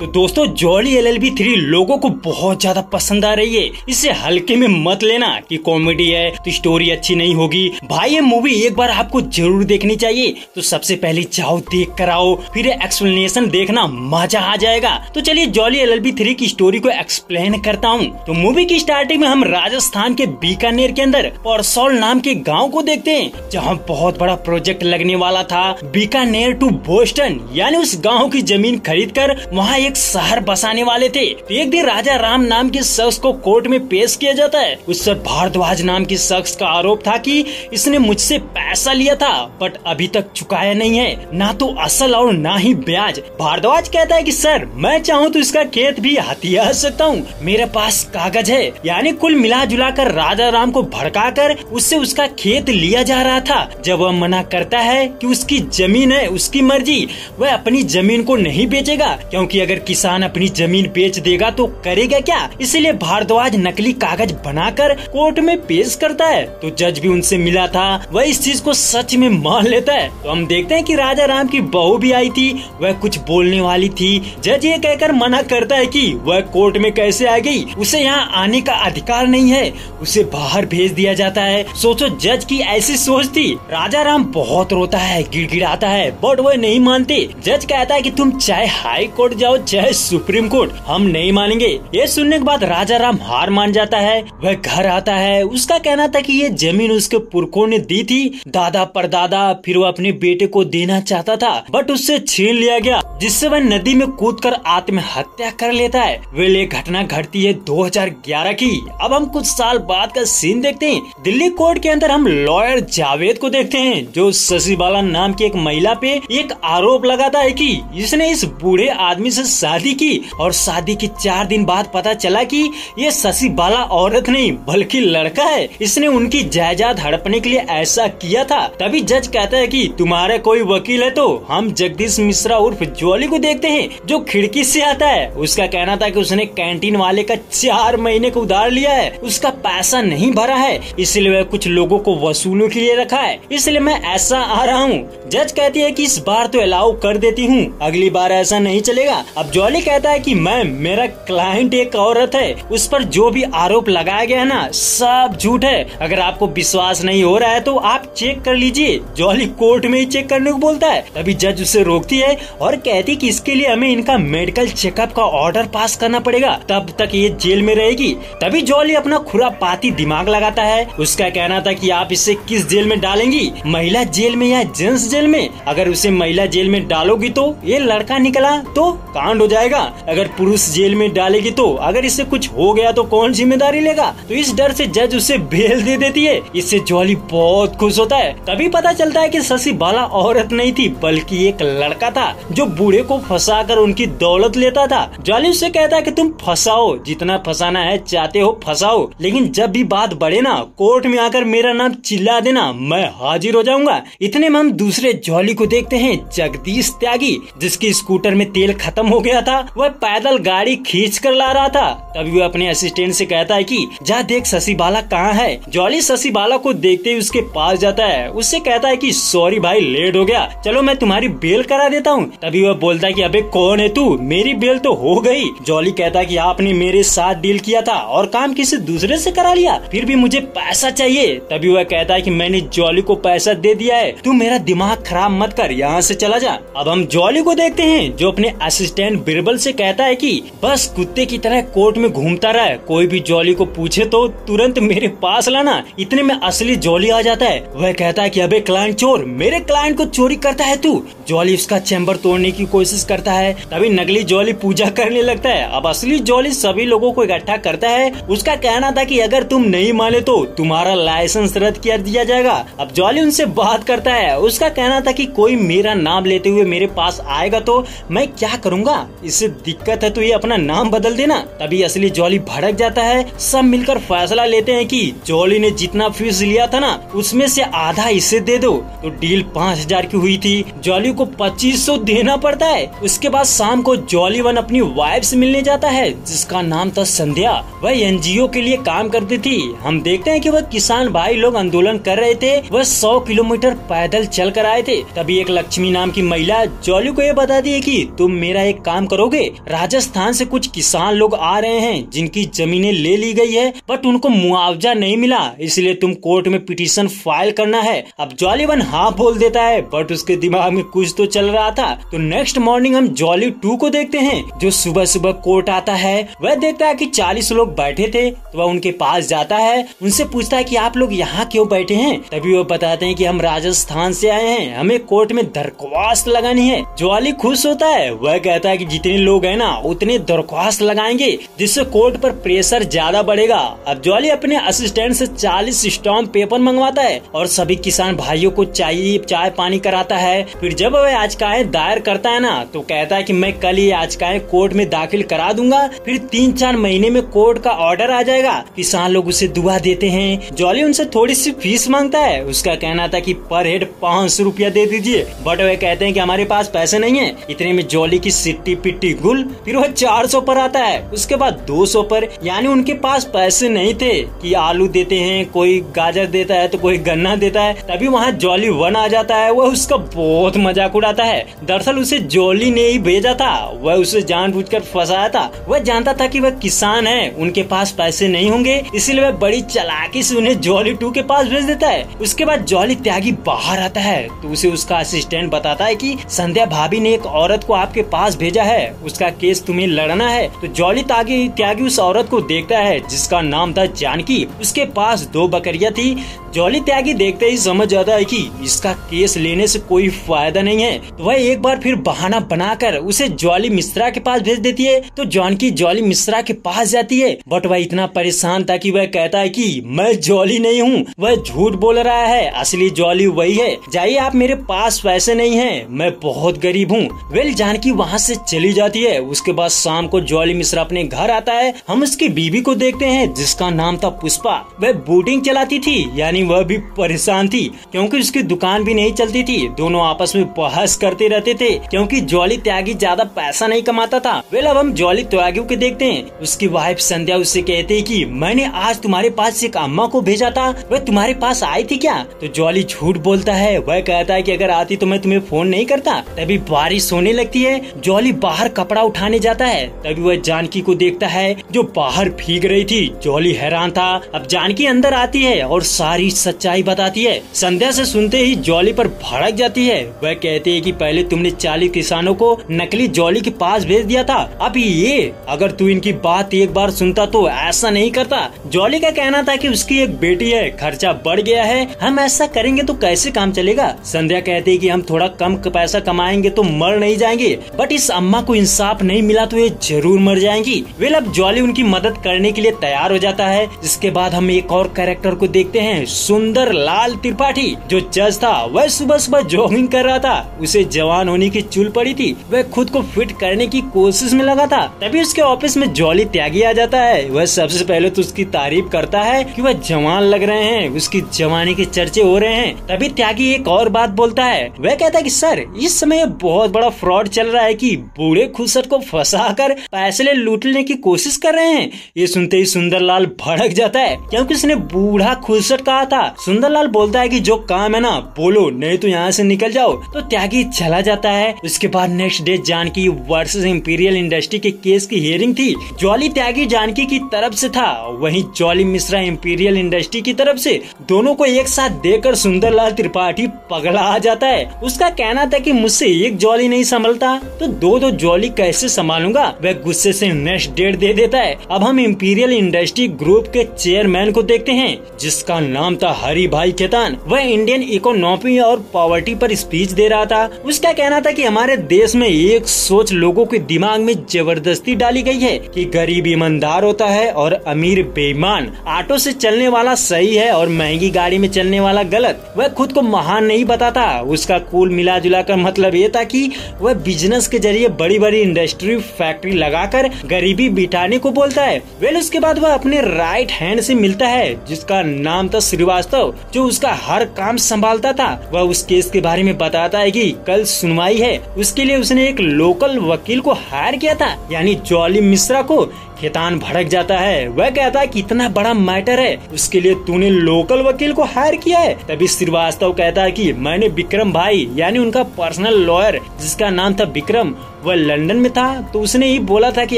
तो दोस्तों jolly LLB 3 लोगों को बहुत ज्यादा पसंद आ रही है। इसे हल्के में मत लेना कि कॉमेडी है तो स्टोरी अच्छी नहीं होगी। भाई ये मूवी एक बार आपको जरूर देखनी चाहिए। तो सबसे पहले जाओ देख कर आओ, फिर एक्सप्लेनेशन देखना, मजा आ जाएगा। तो चलिए जॉली LLB 3 की स्टोरी को एक्सप्लेन करता हूँ। तो मूवी की स्टार्टिंग में हम राजस्थान के बीकानेर के अंदर परसौल नाम के गाँव को देखते हैं, जहाँ बहुत बड़ा प्रोजेक्ट लगने वाला था। बीकानेर टू बोस्टन यानी उस गाँव की जमीन खरीद कर वहाँ एक शहर बसाने वाले थे। तो एक दिन राजा राम नाम के शख्स को कोर्ट में पेश किया जाता है। उस पर भारद्वाज नाम के शख्स का आरोप था कि इसने मुझसे पैसा लिया था बट अभी तक चुकाया नहीं है, ना तो असल और ना ही ब्याज। भारद्वाज कहता है कि सर मैं चाहूँ तो इसका खेत भी हथिया सकता हूँ, मेरे पास कागज है। यानी कुल मिला जुला कर राजा राम को भड़का कर उससे उसका खेत लिया जा रहा था। जब वह मना करता है कि उसकी जमीन है, उसकी मर्जी, वह अपनी जमीन को नहीं बेचेगा, क्योंकि अगर किसान अपनी जमीन बेच देगा तो करेगा क्या। इसलिए भारद्वाज नकली कागज बनाकर कोर्ट में पेश करता है। तो जज भी उनसे मिला था, वह इस चीज को सच में मान लेता है। तो हम देखते हैं कि राजा राम की बहू भी आई थी, वह कुछ बोलने वाली थी। जज ये कहकर मना करता है कि वह कोर्ट में कैसे आ गई, उसे यहाँ आने का अधिकार नहीं है, उसे बाहर भेज दिया जाता है। सोचो जज की ऐसी सोच थी। राजा राम बहुत रोता है, गिड़गिड़ाता है, बट वह नहीं मानते। जज कहता है कि तुम चाहे हाई कोर्ट जाओ चाहे सुप्रीम कोर्ट, हम नहीं मानेंगे। ये सुनने के बाद राजा राम हार मान जाता है। वह घर आता है, उसका कहना था कि ये जमीन उसके पुरखों ने दी थी, दादा परदादा, फिर वो अपने बेटे को देना चाहता था बट उससे छीन लिया गया, जिससे वह नदी में कूदकर आत्महत्या कर लेता है। वेल ये घटना घटती है 2011 की। अब हम कुछ साल बाद का सीन देखते हैं। दिल्ली कोर्ट के अंदर हम लॉयर जावेद को देखते हैं, जो शशि बाला नाम की एक महिला पे एक आरोप लगाता है कि इसने इस बूढ़े आदमी से शादी की और शादी के 4 दिन बाद पता चला कि ये शशि बाला औरत नहीं बल्कि लड़का है। इसने उनकी जायदाद हड़पने के लिए ऐसा किया था। तभी जज कहता है कि तुम्हारा कोई वकील है? तो हम जगदीश मिश्रा उर्फ जॉली को देखते हैं, जो खिड़की से आता है। उसका कहना था कि उसने कैंटीन वाले का 4 महीने का उधार लिया है, उसका पैसा नहीं भरा है, इसलिए वह कुछ लोगों को वसूलने के लिए रखा है, इसलिए मैं ऐसा आ रहा हूँ। जज कहती है कि इस बार तो अलाउ कर देती हूँ, अगली बार ऐसा नहीं चलेगा। अब जॉली कहता है कि मैम मेरा क्लाइंट एक औरत है, उस पर जो भी आरोप लगाया गया है ना सब झूठ है, अगर आपको विश्वास नहीं हो रहा है तो आप चेक कर लीजिए। जॉली कोर्ट में ही चेक करने को बोलता है। तभी जज उसे रोकती है और कहती कि इसके लिए हमें इनका मेडिकल चेकअप का ऑर्डर पास करना पड़ेगा, तब तक ये जेल में रहेगी। तभी जॉली अपना खुरापाती दिमाग लगाता है। उसका कहना था कि आप इसे किस जेल में डालेंगी, महिला जेल में या जेंट्स जेल में? अगर उसे महिला जेल में डालोगी तो ये लड़का निकला तो कांड हो जाएगा, अगर पुरुष जेल में डालेगी तो अगर इससे कुछ हो गया तो कौन जिम्मेदारी लेगा। तो इस डर से जज उसे बेल दे देती है। इससे जॉली बहुत खुश होता है। तभी पता चलता है कि शशि बाला औरत नहीं थी बल्कि एक लड़का था, जो बूढ़े को फंसा कर उनकी दौलत लेता था। जॉली उससे कहता है कि तुम फंसाओ, जितना फंसाना है चाहते हो फंसाओ, लेकिन जब भी बात बढ़े ना कोर्ट में आकर मेरा नाम चिल्ला देना, मैं हाजिर हो जाऊंगा। इतने में हम दूसरे जॉली को देखते हैं, जगदीश त्यागी, जिसकी स्कूटर में तेल खत्म हो गया था। वह पैदल गाड़ी खींच कर ला रहा था। तभी वह अपने असिस्टेंट से कहता है कि जा देख शशि बाला कहाँ है। जॉली शशि बाला को देखते ही उसके पास जाता है, उससे कहता है कि सॉरी भाई लेट हो गया, चलो मैं तुम्हारी बेल करा देता हूँ। तभी वह बोलता है कि अबे कौन है तू, मेरी बेल तो हो गई। जॉली कहता है कि आपने मेरे साथ डील किया था और काम किसी दूसरे से करा लिया, फिर भी मुझे पैसा चाहिए। तभी वह कहता है कि मैंने जॉली को पैसा दे दिया है, तू मेरा दिमाग खराब मत कर, यहाँ से चला जा। अब हम जॉली को देखते हैं, जो अपने असिस्टेंट बिरबल से कहता है कि बस कुत्ते की तरह कोर्ट में घूमता रहा, कोई भी जॉली को पूछे तो तुरंत मेरे पास लाना। इतने में असली जॉली आ जाता है। वह कहता है कि अबे क्लाइंट चोर, मेरे क्लाइंट को चोरी करता है तू। जॉली उसका चैम्बर तोड़ने की कोशिश करता है। तभी नकली जॉली पूजा करने लगता है। अब असली जॉली सभी लोगों को इकट्ठा करता है। उसका कहना था कि अगर तुम नहीं माने तो तुम्हारा लाइसेंस रद्द कर दिया जाएगा। अब जॉली उनसे बात करता है। उसका कहना था कि कोई मेरा नाम लेते हुए मेरे पास आएगा तो मैं क्या करूँगा, इससे दिक्कत है तो ये अपना नाम बदल देना। तभी असली जॉली भड़क जाता है। सब मिलकर फैसला लेते हैं कि जॉली ने जितना फीस लिया था ना उसमें से आधा इसे दे दो। तो डील 5000 की हुई थी। जॉली को 2500 देना पड़ता है। उसके बाद शाम को जॉली वन अपनी वाइफ से मिलने जाता है जिसका नाम था संध्या। वह एनजीओ के लिए काम करती थी। हम देखते हैं कि वह किसान भाई लोग आंदोलन कर रहे थे। वह 100 किलोमीटर पैदल चल कर आए थे। तभी एक लक्ष्मी नाम की महिला जॉली को ये बताती है कि तुम मेरा एक काम करोगे, राजस्थान से कुछ किसान लोग आ रहे हैं जिनकी जमीनें ले ली गई है बट उनको मुआवजा नहीं मिला, इसलिए तुम कोर्ट में पिटीशन फाइल करना है। अब जॉली वन हाँ बोल देता है बट उसके दिमाग में कुछ तो चल रहा था। तो नेक्स्ट मॉर्निंग हम जॉली 2 को देखते हैं जो सुबह सुबह कोर्ट आता है। वह देखता है कि 40 लोग बैठे थे तो वह उनके पास जाता है, उनसे पूछता है कि आप लोग यहाँ क्यों बैठे हैं। तभी वो बताते हैं कि हम राजस्थान से आए हैं, हमें कोर्ट में दरख्वास्त लगानी है। जॉली खुश होता है। वह कहता है कि जितने लोग हैं ना उतने दरख्वास्त लगाएंगे जिससे कोर्ट पर प्रेशर ज्यादा बढ़ेगा। अब जॉली अपने असिस्टेंट से 40 स्टाम्प पेपर मंगवाता है और सभी किसान भाइयों को चाय पानी कराता है। फिर जब वह याचिकाएं दायर करता है ना तो कहता है कि मैं कल ही याचिकाएं कोर्ट में दाखिल करा दूंगा, फिर 3-4 महीने में कोर्ट का ऑर्डर आ जाएगा। किसान लोग उसे दुआ देते हैं। जॉली उनसे थोड़ी सी फीस मांगता है। उसका कहना था कि पर हेड 500 रुपया दे दीजिए बट वे कहते हैं कि हमारे पास पैसे नहीं है। इतने में जॉली की सिट्टी पिट्टी गुल। फिर वह 400 पर आता है, उसके बाद 200 पर, यानी उनके पास पैसे नहीं थे कि आलू देते हैं, कोई गाजर देता है तो कोई गन्ना देता है। तभी वहाँ जॉली वन आ जाता है। वह उसका बहुत मजाक उड़ाता है। दरअसल उसे जॉली ने ही भेजा था, वह उसे जानबूझकर फंसाया था। वह जानता था कि वह किसान है, उनके पास पैसे नहीं होंगे, इसलिए वह बड़ी चालाकी से उन्हें जॉली 2 के पास भेज देता है। उसके बाद जॉली त्यागी बाहर आता है तो उसे उसका असिस्टेंट बताता है कि संध्या भाभी ने एक औरत को आपके पास भेजा है, उसका केस तुम्हें लड़ना है। तो जॉली त्यागी उस औरत को देखता है जिसका नाम था जानकी। उसके पास 2 बकरियां थी। जॉली त्यागी देखते ही समझ जाता है कि इसका केस लेने से कोई फायदा नहीं है, तो वह एक बार फिर बहाना बनाकर उसे जॉली मिश्रा के पास भेज देती है। तो जानकी जॉली मिश्रा के पास जाती है बट वह इतना परेशान था कि वह कहता है कि मैं जॉली नहीं हूँ, वह झूठ बोल रहा है, असली जॉली वही है, जाइए आप, मेरे पास पैसे नहीं है, मैं बहुत गरीब हूँ। वेल जानकी वहाँ से चली जाती है। उसके बाद शाम को जॉली मिश्रा अपने घर आता है। हम उसकी बीवी को देखते हैं जिसका नाम था पुष्पा। वह बोटिंग चलाती थी, यानी वह भी परेशान थी क्योंकि उसकी दुकान भी नहीं चलती थी। दोनों आपस में बहस करते रहते थे क्योंकि जॉली त्यागी ज्यादा पैसा नहीं कमाता था। वेल अब हम जॉली त्यागी को देखते हैं। उसकी वाइफ संध्या उससे कहती है कि मैंने आज तुम्हारे पास एक अम्मा को भेजा था, वह तुम्हारे पास आई थी क्या? तो जॉली झूठ बोलता है। वह कहता है कि अगर आती तो मैं तुम्हें फोन नहीं करता। तभी बारिश होने लगती है। जॉली बाहर कपड़ा उठाने जाता है। तभी वह जानकी को देखता है जो बाहर भीग रही थी। जॉली हैरान था। अब जानकी अंदर आती है और सारी सच्चाई बताती है। संध्या से सुनते ही जॉली पर भड़क जाती है। वह कहती है कि पहले तुमने 40 किसानों को नकली जॉली के पास भेज दिया था, अब ये अगर तू इनकी बात एक बार सुनता तो ऐसा नहीं करता। जॉली का कहना था कि उसकी एक बेटी है, खर्चा बढ़ गया है, हम ऐसा करेंगे तो कैसे काम चलेगा। संध्या कहती है कि हम थोड़ा कम पैसा कमाएंगे तो मर नहीं जाएंगे, बट इस अम्मा को इंसाफ नहीं मिला तो ये जरूर मर जाएंगी। वेल अब जॉली उनकी मदद करने के लिए तैयार हो जाता है। इसके बाद हम एक और कैरेक्टर को देखते हैं, सुंदर लाल त्रिपाठी जो जज था। वह सुबह सुबह जॉगिंग कर रहा था। उसे जवान होने की चुल पड़ी थी। वह खुद को फिट करने की कोशिश में लगा था। तभी उसके ऑफिस में जॉली त्यागी आ जाता है। वह सबसे पहले तो उसकी तारीफ करता है कि वह जवान लग रहे हैं, उसकी जवानी के चर्चे हो रहे हैं। तभी त्यागी एक और बात बोलता है। वह कहता है कि सर इस समय बहुत बड़ा फ्रॉड चल रहा है कि बूढ़े खुसर को फंसाकर पैसे लूटने की कोशिश कर रहे हैं। ये सुनते ही सुंदरलाल भड़क जाता है क्योंकि उसने बूढ़ा खुसर कहा था। सुंदरलाल बोलता है कि जो काम है ना बोलो, नहीं तो यहाँ से निकल जाओ। तो त्यागी चला जाता है। उसके बाद next day Janki versus imperial industry के केस की हियरिंग थी। जॉली त्यागी जानकी की तरफ से था, वहीं जॉली मिश्रा इंपीरियल इंडस्ट्री की तरफ से। दोनों को एक साथ देखकर सुंदरलाल त्रिपाठी पगला आ जाता है। उसका कहना था कि मुझसे एक जॉली नहीं संभलता तो दो जॉली कैसे संभालूंगा। वह गुस्से से नेक्स्ट डेट दे देता है। अब हम इंपीरियल इंडस्ट्री ग्रुप के चेयरमैन को देखते हैं जिसका नाम था हरि भाई खेतान। वह इंडियन इकोनॉमी और पॉवर्टी पर स्पीच दे रहा था। उसका कहना था कि हमारे देश में एक सोच लोगों के दिमाग में जबरदस्ती डाली गई है कि गरीब ईमानदार होता है और अमीर बेईमान। ऑटो से चलने वाला सही है और महंगी गाड़ी में चलने वाला गलत। वह खुद को महान नहीं बताता। उसका कुल मिला जुला कर मतलब ये था कि वह बिजनेस के जरिए बड़ी बड़ी इंडस्ट्री फैक्ट्री लगाकर गरीबी बिठाने को बोलता है। वेल उसके बाद वह अपने राइट हैंड से मिलता है जिसका नाम था श्रीवास्तव, जो उसका हर काम संभालता था। वह उस केस के बारे में बताता है कि कल सुनवाई है, उसके लिए उसने एक लोकल वकील को हायर किया था, यानी जॉली मिश्रा को। खेतान भड़क जाता है, वह कहता है कि इतना बड़ा मैटर है, उसके लिए तूने लोकल वकील को हायर किया है। तभी श्रीवास्तव कहता है कि मैंने विक्रम भाई यानी उनका पर्सनल लॉयर जिसका नाम था विक्रम, वह लंदन में था, तो उसने ही बोला था कि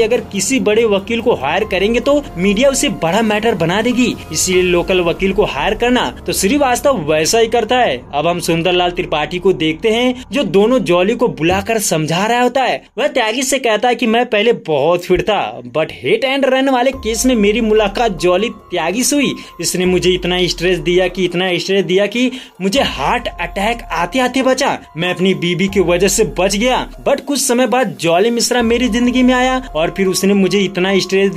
अगर किसी बड़े वकील को हायर करेंगे तो मीडिया उसे बड़ा मैटर बना देगी, इसलिए लोकल वकील को हायर करना। तो श्रीवास्तव वैसा ही करता है। अब हम सुंदरलाल त्रिपाठी को देखते हैं जो दोनों जॉली को बुलाकर समझा रहा होता है। वह त्यागी से कहता है कि मैं पहले बहुत फिट था, बट हिट एंड रन वाले केस में मेरी मुलाकात जॉली त्यागी से हुई। इसने मुझे इतना स्ट्रेस दिया कि मुझे हार्ट अटैक आते आते बचा। मैं अपनी बीबी की वजह से बच गया, बट कुछ समय बाद जॉली मिश्रा मेरी जिंदगी में आया और फिर उसने मुझे इतना स्ट्रेस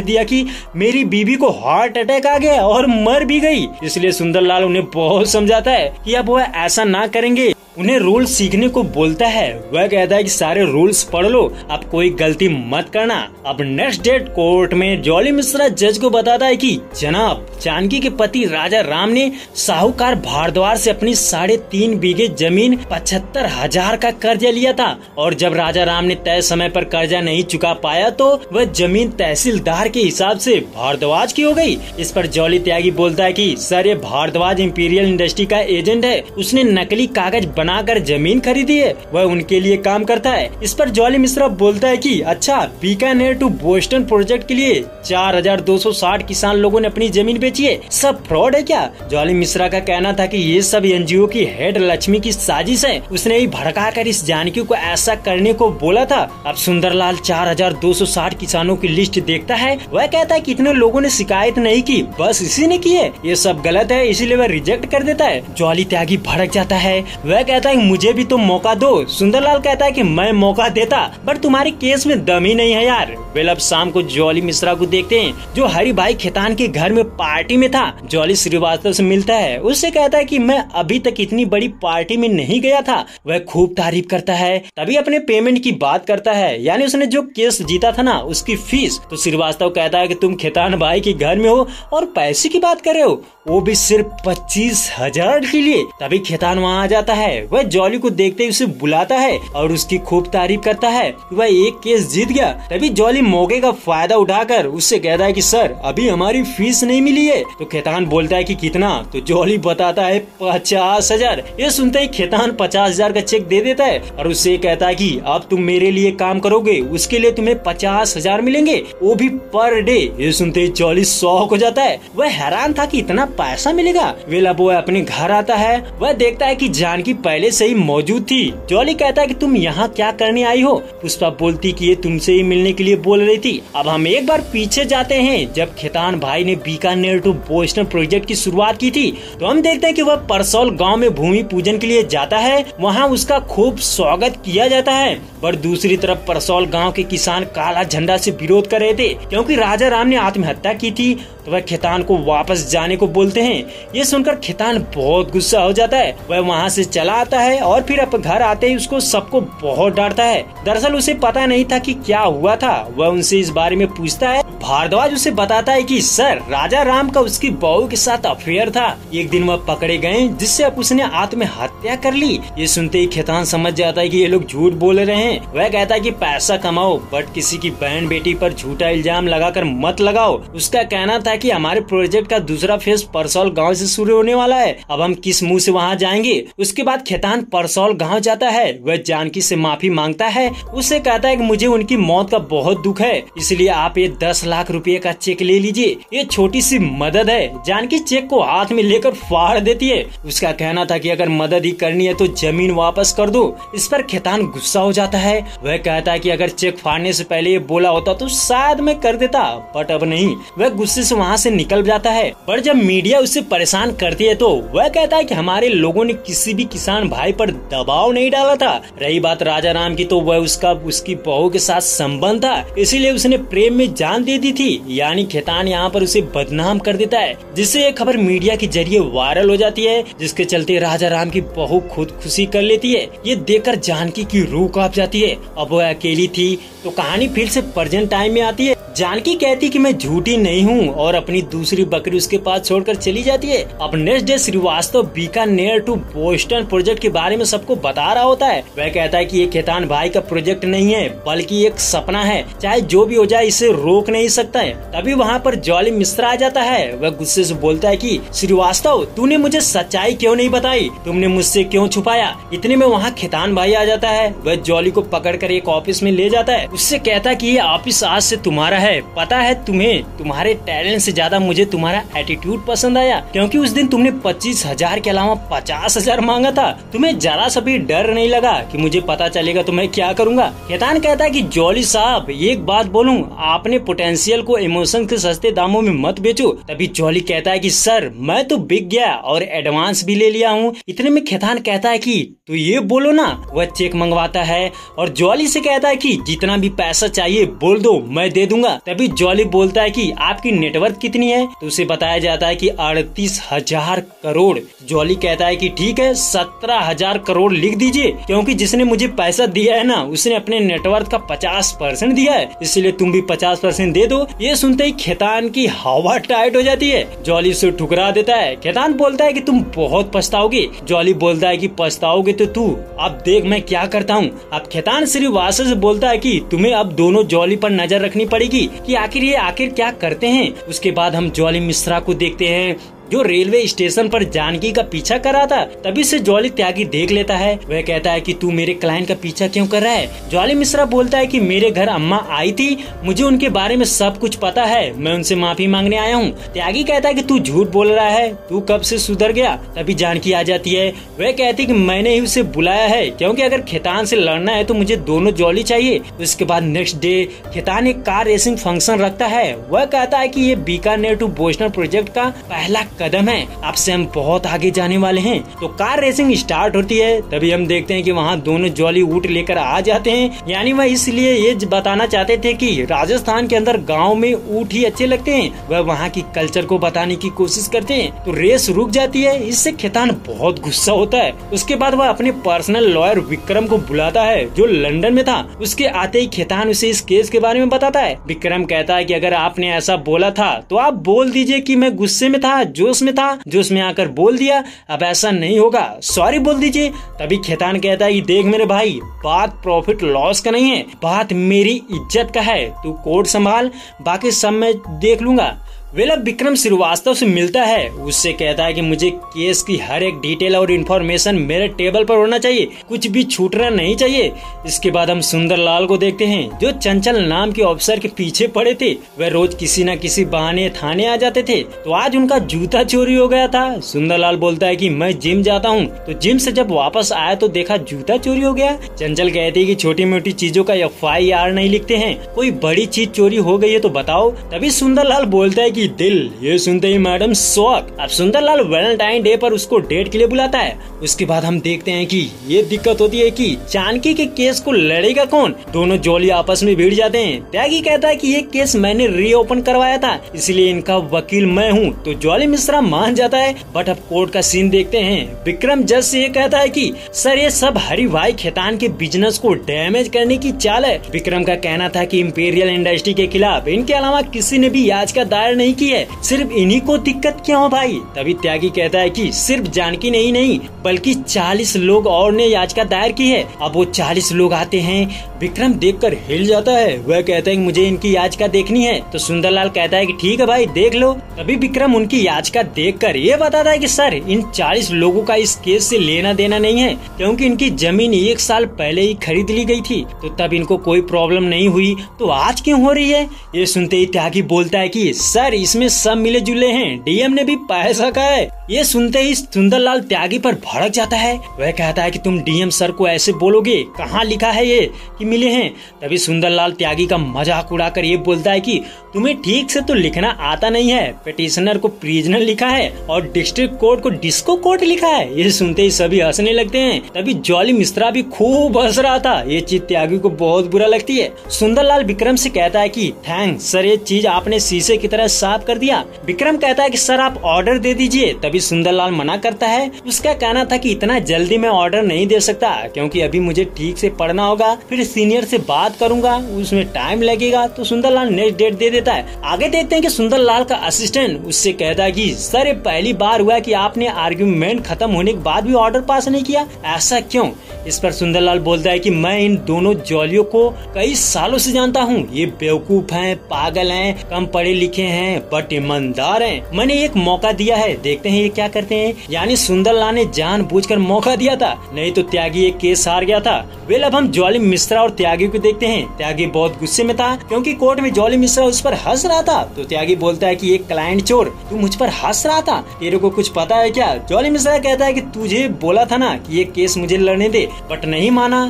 दिया कि मेरी बीबी को हार्ट अटैक आ गया और मर भी गई। इसलिए सुंदरलाल उन्हें बहुत समझाता है कि अब वह ऐसा ना करेंगे, उन्हें रूल सीखने को बोलता है। वह कहता है कि सारे रूल्स पढ़ लो, अब कोई गलती मत करना। अब नेक्स्ट डेट कोर्ट में जॉली मिश्रा जज को बताता है कि जनाब, जानकी के पति राजा राम ने साहूकार भारद्वाज से अपनी 3.5 बीघे जमीन 75,000 का कर्जा लिया था, और जब राजा राम ने तय समय पर कर्जा नहीं चुका पाया तो वह जमीन तहसीलदार के हिसाब से भारद्वाज की हो गई। इस पर जॉली त्यागी बोलता है कि सर, ये भारद्वाज इंपीरियल इंडस्ट्री का एजेंट है, उसने नकली कागज बनाकर जमीन खरीदी है, वह उनके लिए काम करता है। इस पर जॉली मिश्रा बोलता है कि अच्छा, बीकानेर टू बोस्टन प्रोजेक्ट के लिए 4,260 किसान लोगों ने अपनी जमीन बेची है, सब फ्रॉड है क्या? जॉली मिश्रा का कहना था कि ये सब एनजीओ की हेड लक्ष्मी की साजिश है, उसने ही भड़काकर इस जानकी को ऐसा करने को बोला था। अब सुंदरलाल 4,260 किसानों की लिस्ट देखता है। वह कहता है कि इतने लोगों ने शिकायत नहीं की, बस इसी ने की है, ये सब गलत है, इसीलिए वह रिजेक्ट कर देता है। जॉली त्यागी भड़क जाता है, वह कहता है मुझे भी तुम मौका दो। सुंदरलाल कहता है कि मैं मौका देता, बट तुम्हारे केस में दम ही नहीं है यार। वेल, अब शाम को जॉली मिश्रा को देखते हैं जो हरि भाई खेतान के घर में पार्टी में था। जॉली श्रीवास्तव से मिलता है, उससे कहता है कि मैं अभी तक इतनी बड़ी पार्टी में नहीं गया था। वह खूब तारीफ करता है, तभी अपने पेमेंट की बात करता है, यानी उसने जो केस जीता था ना उसकी फीस। तो श्रीवास्तव कहता है कि तुम खेतान भाई के घर में हो और पैसे की बात कर रहे हो, वो भी सिर्फ 25,000 के लिए। तभी खेतान वहाँ आ जाता है, वह जॉली को देखते ही उसे बुलाता है और उसकी खूब तारीफ करता है कि वह एक केस जीत गया। तभी जॉली मौके का फायदा उठाकर उससे कहता है कि सर, अभी हमारी फीस नहीं मिली है। तो खेतान बोलता है कि कितना? तो जॉली बताता है 50,000। ये सुनते ही खेतान 50,000 का चेक दे देता है और उससे कहता है कि अब तुम मेरे लिए काम करोगे, उसके लिए तुम्हें 50,000 मिलेंगे, वो भी पर डे। ये सुनते ही जॉली शॉक हो जाता है, वह हैरान था कि इतना पैसा मिलेगा। वेल, अब वह अपने घर आता है, वह देखता है कि जानकी पहले से ही मौजूद थी। जॉली कहता है कि तुम यहाँ क्या करने आई हो? पुष्पा बोलती कि ये तुमसे ही मिलने के लिए बोल रही थी। अब हम एक बार पीछे जाते हैं, जब खेतान भाई ने बीकानेर टू बोस्टन प्रोजेक्ट की शुरुआत की थी, तो हम देखते हैं कि वह परसौल गांव में भूमि पूजन के लिए जाता है, वहाँ उसका खूब स्वागत किया जाता है। पर दूसरी तरफ परसौल गाँव के किसान काला झंडा से विरोध कर रहे थे, क्योंकि राजा राम ने आत्महत्या की थी, तो वह खेतान को वापस जाने को बोलते हैं। ये सुनकर खेतान बहुत गुस्सा हो जाता है, वह वहाँ से चला आता है और फिर अब घर आते ही उसको सबको बहुत डांटता है। दरअसल उसे पता नहीं था कि क्या हुआ था। वह उनसे इस बारे में पूछता है। भारद्वाज उसे बताता है कि सर, राजा राम का उसकी बहू के साथ अफेयर था, एक दिन वह पकड़े गए जिससे अब उसने आत्महत्या कर ली। ये सुनते ही खेतान समझ जाता है कि ये लोग झूठ बोल रहे हैं। वह कहता है कि पैसा कमाओ, बट किसी की बहन बेटी पर झूठा इल्जाम लगाकर मत लगाओ। उसका कहना था कि हमारे प्रोजेक्ट का दूसरा फेज परसौल गांव से शुरू होने वाला है, अब हम किस मुंह से वहां जाएंगे? उसके बाद खेतान परसौल गांव जाता है, वह जानकी से माफी मांगता है, उससे कहता है कि मुझे उनकी मौत का बहुत दुख है, इसलिए आप ये 10 लाख रुपए का चेक ले लीजिए, ये छोटी सी मदद है। जानकी चेक को हाथ में लेकर फाड़ देती है। उसका कहना था कि अगर मदद ही करनी है तो जमीन वापस कर दो। इस पर खेतान गुस्सा हो जाता है, वह कहता है कि अगर चेक फाड़ने से पहले ये बोला होता तो शायद मैं कर देता, बट अब नहीं। वह गुस्से से वहाँ से निकल जाता है, पर जब मीडिया उसे परेशान करती है तो वह कहता है कि हमारे लोगों ने किसी भी किसान भाई पर दबाव नहीं डाला था। रही बात राजा राम की, तो वह उसकी बहू के साथ संबंध था, इसीलिए उसने प्रेम में जान दे दी थी। यानी खेतान यहाँ पर उसे बदनाम कर देता है, जिससे ये खबर मीडिया के जरिए वायरल हो जाती है, जिसके चलते राजा राम की बहू खुदकुशी कर लेती है। ये देखकर जानकी की रूह कांप जाती है। अब वह अकेली थी तो कहानी फिर से प्रेजेंट टाइम में आती है। जानकी कहती कि मैं झूठी नहीं हूँ और अपनी दूसरी बकरी उसके पास छोड़कर चली जाती है। अब next day Srivastava Bikaner to Boston project के बारे में सबको बता रहा होता है। वह कहता है कि ये खेतान भाई का प्रोजेक्ट नहीं है बल्कि एक सपना है, चाहे जो भी हो जाए इसे रोक नहीं सकता है। तभी वहाँ पर जॉली मिश्रा आ जाता है। वह गुस्से से बोलता है कि श्रीवास्तव तूने मुझे सच्चाई क्यों नहीं बताई, तुमने मुझसे क्यों छुपाया। इतने में वहाँ खेतान भाई आ जाता है। वह जॉली को पकड़कर एक ऑफिस में ले जाता है। उससे कहता है कि ये ऑफिस आज से तुम्हारा है। पता है तुम्हें तुम्हारे टैलेंट से ज्यादा मुझे तुम्हारा एटीट्यूड पसंद आया, क्योंकि उस दिन तुमने 25,000 के अलावा 50,000 मांगा था। तुम्हें जरा सा भी डर नहीं लगा कि मुझे पता चलेगा तो मैं क्या करूँगा। खेतान कहता है कि जॉली साहब एक बात बोलूं, आपने पोटेंशियल को इमोशन के सस्ते दामों में मत बेचो। तभी जॉली कहता है कि सर मैं तो बिक गया और एडवांस भी ले लिया हूँ। इतने में खेतान कहता है कि तो ये बोलो ना। वह चेक मंगवाता है और जॉली से कहता है कि जितना भी पैसा चाहिए बोल दो मैं दे दूंगा। तभी जॉली बोलता है कि आपकी नेटवर्थ कितनी है, तो उसे बताया जाता है कि 38,000 करोड़। जॉली कहता है कि ठीक है 17,000 करोड़ लिख दीजिए, क्योंकि जिसने मुझे पैसा दिया है ना उसने अपने नेटवर्थ का 50% दिया है, इसलिए तुम भी 50% दे दो। ये सुनते ही खेतान की हवा टाइट हो जाती है। जॉली उसे ठुकरा देता है। खेतान बोलता है कि तुम बहुत पछताओगे। जॉली बोलता है कि पछताओगे तो तू, अब देख मैं क्या करता हूँ। अब खेतान श्रीवास्तव से बोलता है कि तुम्हें अब दोनों जॉली पर नजर रखनी पड़ेगी कि आखिर ये क्या करते हैं। उसके बाद हम जॉली मिश्रा को देखते हैं जो रेलवे स्टेशन पर जानकी का पीछा कर रहा था। तभी से जॉली त्यागी देख लेता है। वह कहता है कि तू मेरे क्लाइंट का पीछा क्यों कर रहा है। जॉली मिश्रा बोलता है कि मेरे घर अम्मा आई थी, मुझे उनके बारे में सब कुछ पता है, मैं उनसे माफी मांगने आया हूँ। त्यागी कहता है कि तू झूठ बोल रहा है, तू कब से सुधर गया। तभी जानकी आ जाती है। वह कहती है कि मैंने ही उसे बुलाया है, क्योंकि अगर खेतान से लड़ना है तो मुझे दोनों जॉली चाहिए। उसके बाद नेक्स्ट डे खेतान एक कार रेसिंग फंक्शन रखता है। वह कहता है कि ये बीकानेर टू बोस्टन प्रोजेक्ट का पहला कदम है, अब से हम बहुत आगे जाने वाले हैं। तो कार रेसिंग स्टार्ट होती है। तभी हम देखते हैं कि वहाँ दोनों जॉली ऊँट लेकर आ जाते हैं। यानी वह इसलिए ये बताना चाहते थे कि राजस्थान के अंदर गांव में ऊँट ही अच्छे लगते हैं। वह वहाँ की कल्चर को बताने की कोशिश करते हैं। तो रेस रुक जाती है। इससे खेतान बहुत गुस्सा होता है। उसके बाद वह अपने पर्सनल लॉयर विक्रम को बुलाता है जो लंदन में था। उसके आते ही खेतान उसे इस केस के बारे में बताता है। विक्रम कहता है कि अगर आपने ऐसा बोला था तो आप बोल दीजिए कि मैं गुस्से में था, जोश में था, जोश में आकर बोल दिया, अब ऐसा नहीं होगा, सॉरी बोल दीजिए। तभी खेतान कहता है कि देख मेरे भाई, बात प्रॉफिट लॉस का नहीं है, बात मेरी इज्जत का है। तू कोर्ट संभाल, बाकी सब मैं देख लूंगा। वेल विक्रम श्रीवास्तव से मिलता है। उससे कहता है कि मुझे केस की हर एक डिटेल और इन्फॉर्मेशन मेरे टेबल पर होना चाहिए, कुछ भी छूटना नहीं चाहिए। इसके बाद हम सुंदरलाल को देखते हैं जो चंचल नाम के ऑफिसर के पीछे पड़े थे। वह रोज किसी न किसी बहाने थाने आ जाते थे। तो आज उनका जूता चोरी हो गया था। सुंदरलाल बोलता है कि मैं जिम जाता हूँ। तो जिम से जब वापस आया तो देखा जूता चोरी हो गया। चंचल कहती है कि छोटी मोटी चीजों का FIR नहीं लिखते हैं, कोई बड़ी चीज चोरी हो गई है तो बताओ। तभी सुंदरलाल बोलता है कि दिल। ये सुनते ही मैडम शॉक। अब सुंदरलाल वैलेंटाइन डे पर उसको डेट के लिए बुलाता है। उसके बाद हम देखते हैं कि ये दिक्कत होती है कि जानकी के केस को लड़ेगा कौन। दोनों जॉली आपस में भिड़ जाते हैं। त्यागी कहता है कि ये केस मैंने रीओपन करवाया था, इसलिए इनका वकील मैं हूँ। तो जॉली मिश्रा मान जाता है। बट अब कोर्ट का सीन देखते हैं। विक्रम जज से ये कहता है कि सर ये सब हरि भाई खेतान के बिजनेस को डैमेज करने की चाल है। विक्रम का कहना था कि इंपीरियल इंडस्ट्री के खिलाफ इनके अलावा किसी ने भी याचिका दायर नहीं की है, सिर्फ इन्हीं को दिक्कत क्यों हो भाई। तभी त्यागी कहता है कि सिर्फ जानकी नहीं बल्कि 40 लोग और ने याचिका दायर की है। अब वो 40 लोग आते हैं। विक्रम देखकर हिल जाता है। वह कहता है कि मुझे इनकी याचिका देखनी है। तो सुंदरलाल कहता है कि ठीक है भाई देख लो। तभी विक्रम उनकी याचिका देखकर ये बताता है कि सर इन 40 लोगों का इस केस से लेना देना नहीं है, क्योंकि इनकी जमीन 1 साल पहले ही खरीद ली गई थी, तो तब इनको कोई प्रॉब्लम नहीं हुई, तो आज क्यों हो रही है। ये सुनते ही त्यागी बोलता है कि सर इसमें सब मिले जुले हैं, डीएम ने भी पैसा का है। ये सुनते ही सुंदरलाल त्यागी पर भड़क जाता है। वह कहता है कि तुम डीएम सर को ऐसे बोलोगे, कहाँ लिखा है ये कि मिले हैं। तभी सुंदरलाल त्यागी का मजाक उड़ाकर ये बोलता है कि तुम्हें ठीक से तो लिखना आता नहीं है, पिटिशनर को प्रिजनर लिखा है और डिस्ट्रिक्ट कोर्ट को डिस्को कोर्ट लिखा है। ये सुनते ही सभी हंसने लगते हैं। तभी जॉली मिश्रा भी खूब हंस रहा था। ये चीज त्यागी को बहुत बुरा लगती है। सुंदरलाल विक्रम से कहता है कि थैंक्स सर, ये चीज आपने शीशे की तरह साफ कर दिया। विक्रम कहता है कि सर आप ऑर्डर दे दीजिए, तभी सुंदरलाल मना करता है। उसका कहना था कि इतना जल्दी मैं ऑर्डर नहीं दे सकता क्योंकि अभी मुझे ठीक से पढ़ना होगा, फिर सीनियर से बात करूंगा, उसमें टाइम लगेगा। तो सुंदरलाल नेक्स्ट डेट दे देता है। आगे देखते हैं कि सुंदरलाल का असिस्टेंट उससे कहता है कि सर ये पहली बार हुआ कि आपने आर्ग्यूमेंट खत्म होने के बाद भी ऑर्डर पास नहीं किया, ऐसा क्यों? इस पर सुंदरलाल बोलता है कि मैं इन दोनों जॉलियों को कई सालों से जानता हूँ। ये बेवकूफ हैं, पागल हैं, कम पढ़े लिखे हैं बट ईमानदार हैं। मैंने एक मौका दिया है, देखते हैं ये क्या करते हैं। यानी सुंदरलाल ने जानबूझकर मौका दिया था, नहीं तो त्यागी एक केस हार गया था। वेल अब हम जॉली मिश्रा और त्यागी को देखते हैं। त्यागी बहुत गुस्से में था क्योंकि कोर्ट में जॉली मिश्रा उस पर हंस रहा था। तो त्यागी बोलता है कि एक क्लाइंट चोर, तू मुझ पर हंस रहा था, तेरे को कुछ पता है क्या? जॉली मिश्रा कहता है कि तुझे बोला था ना कि ये केस मुझे लड़ने दे, बट नहीं माना,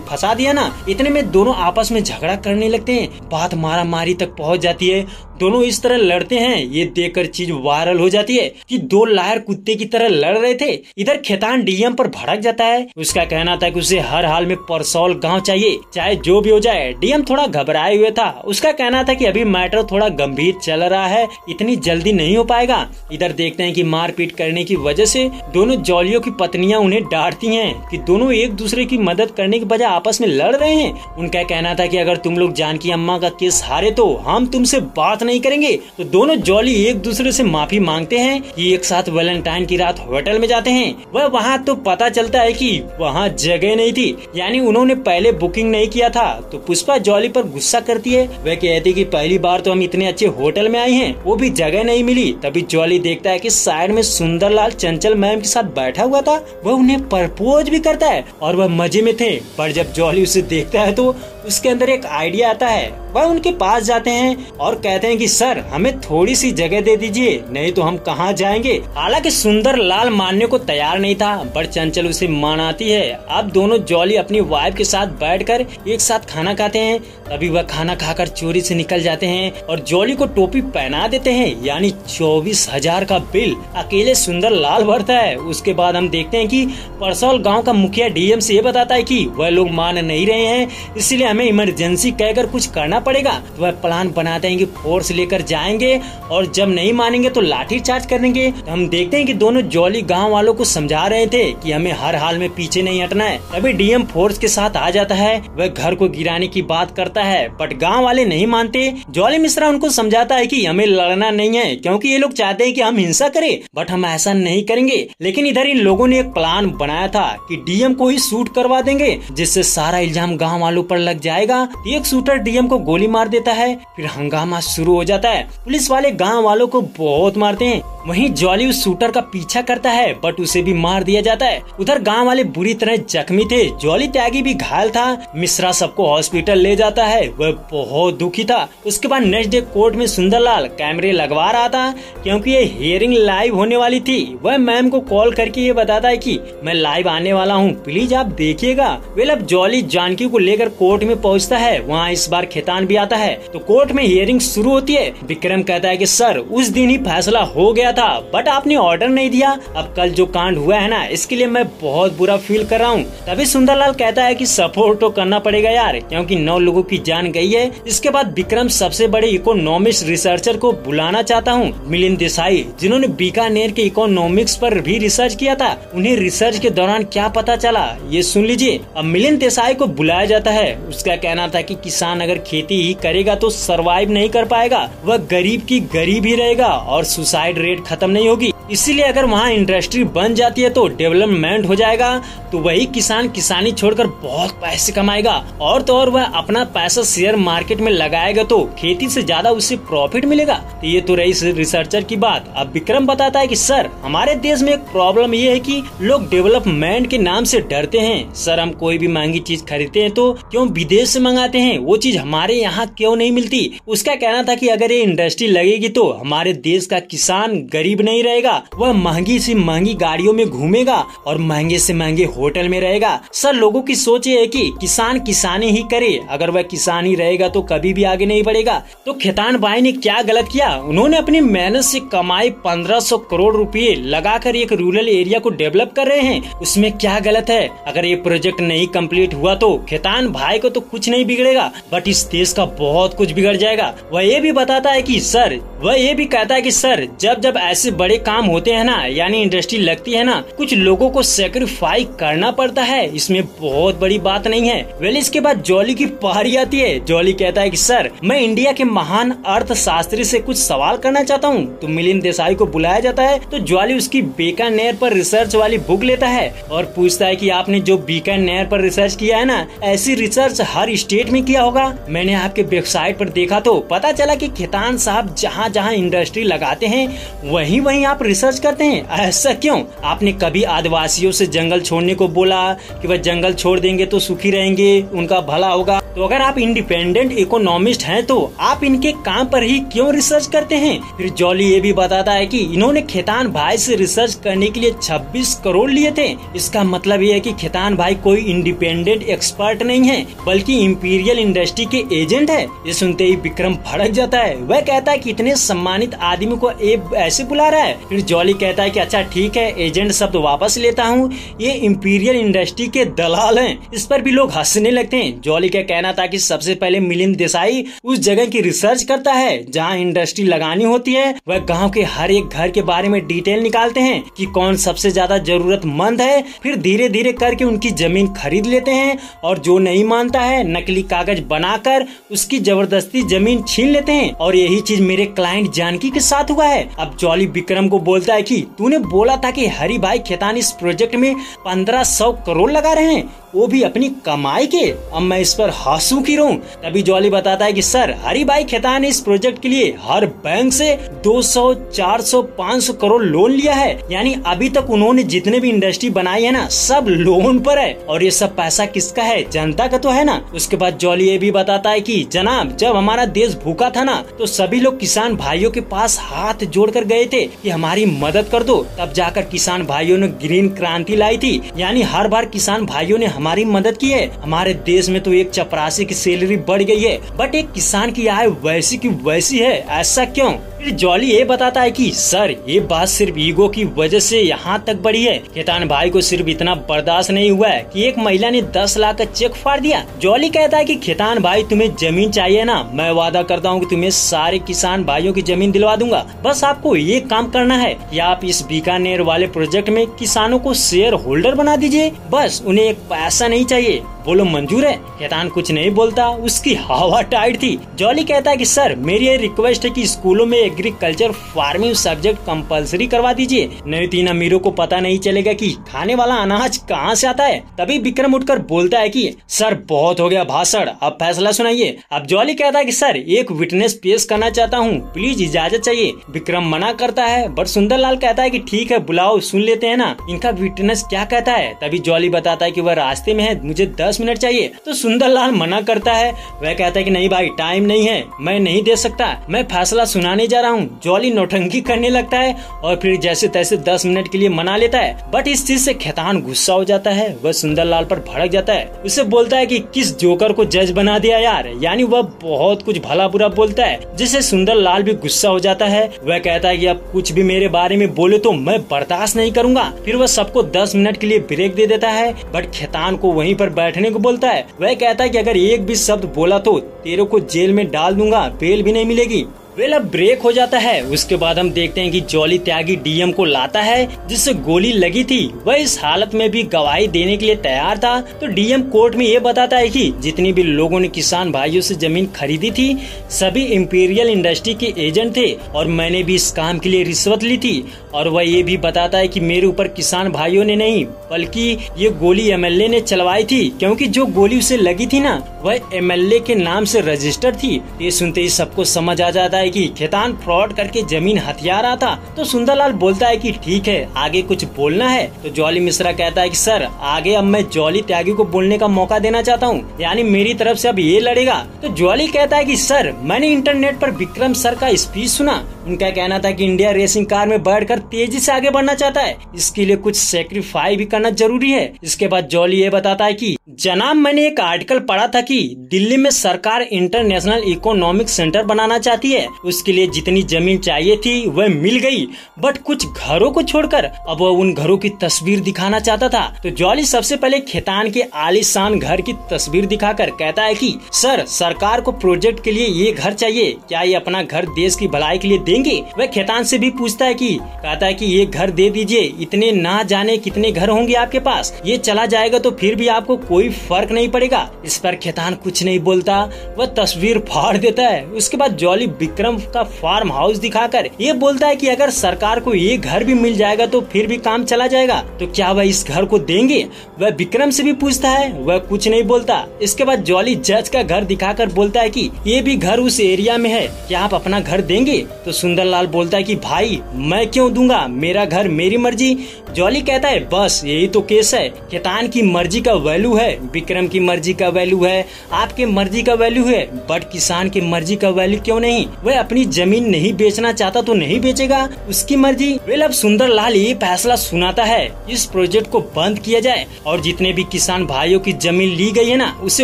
फंसा दिया ना। इतने में दोनों आपस में झगड़ा करने लगते हैं, बात मारा मारी तक पहुंच जाती है। दोनों इस तरह लड़ते हैं, ये देखकर चीज वायरल हो जाती है कि दो लायर कुत्ते की तरह लड़ रहे थे। इधर खेतान डीएम पर भड़क जाता है। उसका कहना था कि उसे हर हाल में परसौल गांव चाहिए, चाहे जो भी हो जाए। डीएम थोड़ा घबराए हुए था। उसका कहना था कि अभी मैटर थोड़ा गंभीर चल रहा है, इतनी जल्दी नहीं हो पाएगा। इधर देखते हैं कि मारपीट करने की वजह से दोनों जॉलियों की पत्नियां उन्हें डांटती हैं कि दोनों एक दूसरे की मदद करने की बजाय आपस में लड़ रहे हैं। उनका कहना था कि अगर तुम लोग जानकी अम्मा का केस हारे तो हम तुमसे बात नहीं करेंगे। तो दोनों जॉली एक दूसरे से माफी मांगते हैं कि एक साथ वैलेंटाइन की रात होटल में जाते हैं। वह वहाँ तो पता चलता है कि वहाँ जगह नहीं थी, यानी उन्होंने पहले बुकिंग नहीं किया था। तो पुष्पा जॉली पर गुस्सा करती है। वह कहती कि पहली बार तो हम इतने अच्छे होटल में आए हैं, वो भी जगह नहीं मिली। तभी जॉली देखता है कि साइड में सुंदरलाल चंचल मैम के साथ बैठा हुआ था, वह उन्हें प्रपोज भी करता है और वह मजे में थे। पर जब जॉली उसे देखता है तो उसके अंदर एक आइडिया आता है। वह उनके पास जाते हैं और कहते हैं कि सर हमें थोड़ी सी जगह दे दीजिए, नहीं तो हम कहाँ जाएंगे। हालांकि सुंदरलाल मानने को तैयार नहीं था, पर चंचल उसे मनाती है। अब दोनों जॉली अपनी वाइफ के साथ बैठकर एक साथ खाना खाते हैं। तभी वह खाना खाकर चोरी से निकल जाते हैं और जॉली को टोपी पहना देते हैं, यानी 24,000 का बिल अकेले सुंदरलाल भरता है। उसके बाद हम देखते हैं कि परसौल गाँव का मुखिया डीएम से ये बताता है कि वह लोग मान नहीं रहे हैं, इसलिए हमें इमरजेंसी कहकर कुछ करना पड़ेगा। तो वह प्लान बनाते हैं कि फोर्स लेकर जाएंगे और जब नहीं मानेंगे तो लाठी चार्ज करेंगे। तो हम देखते हैं कि दोनों जॉली गांव वालों को समझा रहे थे कि हमें हर हाल में पीछे नहीं हटना है। तभी डीएम फोर्स के साथ आ जाता है। वह घर को गिराने की बात करता है, बट गांव वाले नहीं मानते। जॉली मिश्रा उनको समझाता है कि हमें लड़ना नहीं है क्योंकि ये लोग चाहते हैं कि हम हिंसा करें, बट हम ऐसा नहीं करेंगे। लेकिन इधर इन लोगों ने एक प्लान बनाया था कि डीएम को ही शूट करवा देंगे, जिससे सारा इल्जाम गाँव वालों पर लग जाएगा। एक शूटर डीएम को गोली मार देता है, फिर हंगामा शुरू हो जाता है। पुलिस वाले गांव वालों को बहुत मारते हैं। वहीं जॉली उस शूटर का पीछा करता है, बट उसे भी मार दिया जाता है। उधर गांव वाले बुरी तरह जख्मी थे। जॉली त्यागी भी घायल था। मिश्रा सबको हॉस्पिटल ले जाता है, वह बहुत दुखी था। उसके बाद नेक्स्ट डे कोर्ट में सुंदरलाल कैमरे लगवा रहा था क्योंकि ये हियरिंग लाइव होने वाली थी। वह मैम को कॉल करके ये बताता है कि मैं लाइव आने वाला हूँ, प्लीज आप देखिएगा। वेल अब जॉली जानकी को लेकर कोर्ट में पहुँचता है। वहाँ इस बार खेतान भी आता है। तो कोर्ट में हियरिंग शुरू होती है। विक्रम कहता है कि सर उस दिन ही फैसला हो गया था, बट आपने ऑर्डर नहीं दिया। अब कल जो कांड हुआ है ना, इसके लिए मैं बहुत बुरा फील कर रहा हूँ। तभी सुंदरलाल कहता है कि सपोर्ट तो करना पड़ेगा यार, क्योंकि 9 लोगों की जान गई है। इसके बाद विक्रम सबसे बड़े इकोनॉमिक्स रिसर्चर को बुलाना चाहता हूँ, मिलिंद देसाई, जिन्होंने बीकानेर के इकोनॉमिक्स पर भी रिसर्च किया था। उन्हें रिसर्च के दौरान क्या पता चला, ये सुन लीजिए। अब मिलिंद देसाई को बुलाया जाता है। उसका कहना था कि किसान अगर खेती ही करेगा तो सरवाइव नहीं कर पाएगा, वह गरीब की गरीब ही रहेगा और सुसाइड रेट खत्म नहीं होगी। इसीलिए अगर वहाँ इंडस्ट्री बन जाती है तो डेवलपमेंट हो जाएगा, तो वही किसान किसानी छोड़कर बहुत पैसे कमाएगा और तो और वह अपना पैसा शेयर मार्केट में लगाएगा तो खेती से ज्यादा उससे प्रॉफिट मिलेगा। तो ये तो रही रिसर्चर की बात। अब विक्रम बताता है कि सर हमारे देश में एक प्रॉब्लम ये है कि लोग डेवलपमेंट के नाम से डरते हैं। सर हम कोई भी महंगी चीज खरीदते हैं तो क्यों विदेश से मंगाते हैं, वो चीज हमारे यहाँ क्यों नहीं मिलती। उसका कहना था कि अगर ये इंडस्ट्री लगेगी तो हमारे देश का किसान गरीब नहीं रहेगा करेगा, वह महंगी से महंगी गाड़ियों में घूमेगा और महंगे से महंगे होटल में रहेगा। सर लोगों की सोच ये है कि किसान किसानी ही करे, अगर वह किसान ही रहेगा तो कभी भी आगे नहीं बढ़ेगा। तो खेतान भाई ने क्या गलत किया? उन्होंने अपनी मेहनत से कमाई 1500 करोड़ रुपए लगाकर एक रूरल एरिया को डेवलप कर रहे हैं, उसमें क्या गलत है? अगर ये प्रोजेक्ट नहीं कंप्लीट हुआ तो खेतान भाई को तो कुछ नहीं बिगड़ेगा, बट इस देश का बहुत कुछ बिगड़ जाएगा। वह ये भी बताता है कि सर, वह ये भी कहता है कि सर जब जब ऐसे बड़े काम होते हैं ना, यानी इंडस्ट्री लगती है ना, कुछ लोगों को सेक्रीफाइस करना पड़ता है, इसमें बहुत बड़ी बात नहीं है। वेल इसके बाद जॉली की पारी आती है। जॉली कहता है कि सर मैं इंडिया के महान अर्थशास्त्री से कुछ सवाल करना चाहता हूँ। तो मिलिंद देसाई को बुलाया जाता है तो जॉली उसकी बीकानेर पर रिसर्च वाली बुक लेता है और पूछता है कि आपने जो बीकानेर पर रिसर्च किया है ना, ऐसी रिसर्च हर स्टेट में किया होगा? मैंने आपके वेबसाइट पर देखा तो पता चला कि खेतान साहब जहाँ जहाँ इंडस्ट्री लगाते हैं वहीं वहीं आप रिसर्च करते हैं, ऐसा क्यों? आपने कभी आदिवासियों से जंगल छोड़ने को बोला कि वह जंगल छोड़ देंगे तो सुखी रहेंगे, उनका भला होगा? तो अगर आप इंडिपेंडेंट इकोनॉमिस्ट हैं तो आप इनके काम पर ही क्यों रिसर्च करते हैं? फिर जॉली ये भी बताता है कि इन्होंने खेतान भाई से रिसर्च करने के लिए 26 करोड़ लिए थे। इसका मतलब ये है कि खेतान भाई कोई इंडिपेंडेंट एक्सपर्ट नहीं है, बल्कि इंपीरियल इंडस्ट्री के एजेंट है। ये सुनते ही विक्रम भड़क जाता है। वह कहता है कि इतने सम्मानित आदमी को ऐसे बुला रहा है। फिर जॉली कहता है कि अच्छा ठीक है, एजेंट शब्द वापस लेता हूँ, ये इंपीरियल इंडस्ट्री के दलाल हैं। इस पर भी लोग हंसने लगते हैं। जॉली का कहना था कि सबसे पहले मिलिंद देसाई उस जगह की रिसर्च करता है जहाँ इंडस्ट्री लगानी होती है। वह गांव के हर एक घर के बारे में डिटेल निकालते हैं कि कौन सबसे ज्यादा जरूरतमंद है। फिर धीरे धीरे करके उनकी जमीन खरीद लेते हैं और जो नहीं मानता है नकली कागज बनाकर उसकी जबरदस्ती जमीन छीन लेते हैं। और यही चीज मेरे क्लाइंट जानकी के साथ हुआ है। अब जॉली विक्रम को बोलता है कि तूने बोला था कि हरि भाई खेतान इस प्रोजेक्ट में 1500 करोड़ लगा रहे हैं, वो भी अपनी कमाई के। अब मैं इस पर हंसू की रहूं। तभी जॉली बताता है कि सर हरि भाई खेतान ने इस प्रोजेक्ट के लिए हर बैंक से 200, 400, 500 करोड़ लोन लिया है। यानी अभी तक उन्होंने जितने भी इंडस्ट्री बनाई है ना, सब लोन पर है। और ये सब पैसा किसका है? जनता का तो है ना। उसके बाद जॉली ये भी बताता है कि जनाब जब हमारा देश भूखा था ना, तो सभी लोग किसान भाइयों के पास हाथ जोड़कर गए थे कि हमारी मदद कर दो। तब जाकर किसान भाइयों ने ग्रीन क्रांति लाई थी। यानी हर बार किसान भाइयों ने हमारी मदद की है। हमारे देश में तो एक चपरासी की सैलरी बढ़ गई है, बट एक किसान की आय वैसी की वैसी है, ऐसा क्यों? फिर जॉली ये बताता है कि सर ये बात सिर्फ ईगो की वजह से यहाँ तक बढ़ी है। खेतान भाई को सिर्फ इतना बर्दाश्त नहीं हुआ है कि एक महिला ने 10 लाख का चेक फाड़ दिया। जॉली कहता है कि खेतान भाई तुम्हें जमीन चाहिए ना, मैं वादा करता हूँ कि तुम्हें सारे किसान भाइयों की जमीन दिलवा दूंगा। बस आपको ये काम करना है कि आप इस बीकानेर वाले प्रोजेक्ट में किसानों को शेयर होल्डर बना दीजिए। बस उन्हें एक पैसा नहीं चाहिए। बोलो मंजूर है? खेतान कुछ नहीं बोलता, उसकी हवा टाइट थी। जॉली कहता है कि सर मेरी ये रिक्वेस्ट है कि स्कूलों में एग्रीकल्चर फार्मिंग सब्जेक्ट कंपलसरी करवा दीजिए, नहीं तो इन अमीरों को पता नहीं चलेगा कि खाने वाला अनाज कहाँ से आता है। तभी विक्रम उठकर बोलता है कि सर बहुत हो गया भाषण, अब फैसला सुनाइए। अब जॉली कहता है कि सर एक विटनेस पेश करना चाहता हूँ, प्लीज इजाजत चाहिए। विक्रम मना करता है, बट सुंदरलाल कहता है कि ठीक है बुलाओ, सुन लेते हैं ना इनका विटनेस क्या कहता है। तभी जॉली बताता है कि वह रास्ते में है, मुझे 10 मिनट चाहिए। तो सुंदरलाल मना करता है। वह कहता है कि नहीं भाई टाइम नहीं है, मैं नहीं दे सकता, मैं फैसला सुनाने जा रहा हूँ। जॉली नौटंकी करने लगता है और फिर जैसे तैसे 10 मिनट के लिए मना लेता है, बट इस चीज से खेतान गुस्सा हो जाता है। वह सुंदरलाल पर भड़क जाता है, उसे बोलता है कि किस जोकर को जज बना दिया यार। यानी वह बहुत कुछ भला बुरा बोलता है, जिससे सुंदरलाल भी गुस्सा हो जाता है। वह कहता है कि अब कुछ भी मेरे बारे में बोले तो मैं बर्दाश्त नहीं करूंगा। फिर वह सबको 10 मिनट के लिए ब्रेक दे देता है, बट खेतान को वहीं पर बैठने को बोलता है। वह कहता है कि अगर एक भी शब्द बोला तो तेरे को जेल में डाल दूंगा, बेल भी नहीं मिलेगी। वेल अब ब्रेक हो जाता है। उसके बाद हम देखते हैं कि जॉली त्यागी डीएम को लाता है जिससे गोली लगी थी। वह इस हालत में भी गवाही देने के लिए तैयार था। तो डीएम कोर्ट में ये बताता है कि जितनी भी लोगों ने किसान भाइयों से जमीन खरीदी थी सभी इंपीरियल इंडस्ट्री के एजेंट थे और मैंने भी इस काम के लिए रिश्वत ली थी। और वह ये भी बताता है कि मेरे ऊपर किसान भाइयों ने नहीं बल्कि ये गोली एमएलए ने चलवाई थी, क्योंकि जो गोली उसे लगी थी ना वह एमएलए के नाम से रजिस्टर्ड थी। ये सुनते ही सबको समझ आ जाता है कि खेतान फ्रॉड करके जमीन हथिया रहा था। तो सुंदरलाल बोलता है कि ठीक है आगे कुछ बोलना है। तो जॉली मिश्रा कहता है कि सर आगे अब मैं जॉली त्यागी को बोलने का मौका देना चाहता हूँ, यानी मेरी तरफ से अब ये लड़ेगा। तो जॉली कहता है कि सर मैंने इंटरनेट पर विक्रम सर का स्पीच सुना, उनका कहना था कि इंडिया रेसिंग कार में बैठकर तेजी से आगे बढ़ना चाहता है, इसके लिए कुछ सेक्रीफाई भी करना जरूरी है। इसके बाद जॉली ये बताता है कि जनाब, मैंने एक आर्टिकल पढ़ा था कि दिल्ली में सरकार इंटरनेशनल इकोनॉमिक सेंटर बनाना चाहती है। उसके लिए जितनी जमीन चाहिए थी वह मिल गई, बट कुछ घरों को छोड़कर अब वह उन घरों की तस्वीर दिखाना चाहता था। तो जॉली सबसे पहले खैतान के आलीशान घर की तस्वीर दिखाकर कहता है कि सर, सरकार को प्रोजेक्ट के लिए ये घर चाहिए, क्या ये अपना घर देश की भलाई के लिए देंगे? वह खैतान से भी पूछता है कि कहता है कि ये घर दे दीजिए, इतने ना जाने कितने घर होंगे आपके पास, ये चला जाएगा तो फिर भी आपको कोई फर्क नहीं पड़ेगा। इस पर खैतान कुछ नहीं बोलता, वह तस्वीर फाड़ देता है। उसके बाद जॉली विक्रम का फार्म हाउस दिखाकर ये बोलता है कि अगर सरकार को ये घर भी मिल जाएगा तो फिर भी काम चला जाएगा, तो क्या वह इस घर को देंगे? वह विक्रम से भी पूछता है, वह कुछ नहीं बोलता। इसके बाद जॉली जज का घर दिखाकर बोलता है कि ये भी घर उस एरिया में है, क्या आप अपना घर देंगे? तो सुंदरलाल बोलता है कि भाई, मैं क्यों दूंगा, मेरा घर मेरी मर्जी। जॉली कहता है बस यही तो केस है, खैतान की मर्जी का वैल्यू है, विक्रम की मर्जी का वैल्यू है, आपके मर्जी का वैल्यू है, बट किसान की मर्जी का वैल्यू क्यों नहीं? वह अपनी जमीन नहीं बेचना चाहता तो नहीं बेचेगा, उसकी मर्जी। वेल, अब सुंदरलाल ये फैसला सुनाता है इस प्रोजेक्ट को बंद किया जाए और जितने भी किसान भाइयों की जमीन ली गई है ना, उसे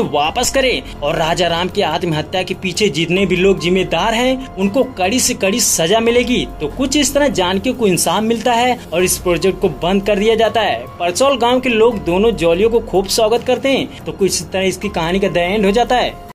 वापस करे और राजा राम की आत्महत्या के पीछे जितने भी लोग जिम्मेदार हैं उनको कड़ी से कड़ी सजा मिलेगी। तो कुछ इस तरह जानकी को इंसाफ मिलता है और इस प्रोजेक्ट को बंद कर दिया जाता है। परसौल गांव के लोग दोनों जॉलियों को खूब स्वागत करते हैं। तो कुछ इस तरह इसकी कहानी का द एंड हो जाता है।